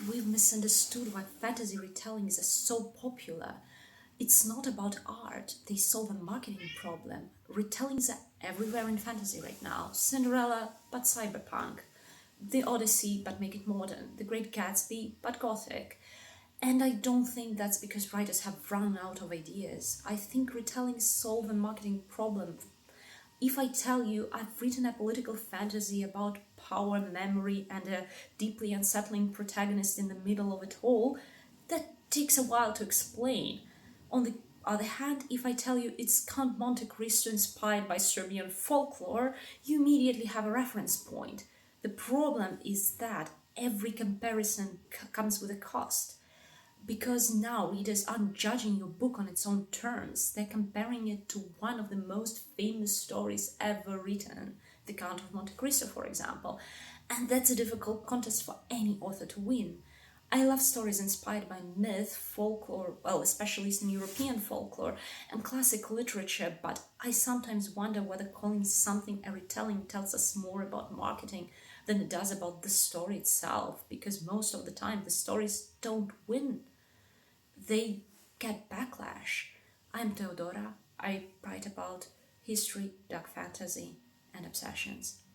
we've misunderstood why fantasy retellings are so popular. It's not about art, they solve a marketing problem. Retellings are everywhere in fantasy right now. Cinderella, but cyberpunk. The Odyssey, but make it modern. The Great Gatsby, but gothic. And I don't think that's because writers have run out of ideas. I think retellings solve a marketing problem. If I tell you I've written a political fantasy about power, memory, and a deeply unsettling protagonist in the middle of it all, that takes a while to explain. On the other hand, if I tell you it's Count Monte Cristo inspired by Serbian folklore, you immediately have a reference point. The problem is that every comparison comes with a cost because now readers aren't judging your book on its own terms. They're comparing it to one of the most famous stories ever written, The Count of Monte Cristo, for example. And that's a difficult contest for any author to win. I love stories inspired by myth, folklore, well, especially Eastern European folklore, and classic literature, but I sometimes wonder whether calling something a retelling tells us more about marketing than it does about the story itself, because most of the time the stories don't win, they get backlash. I'm Teodora. I write about history, dark fantasy, and obsessions.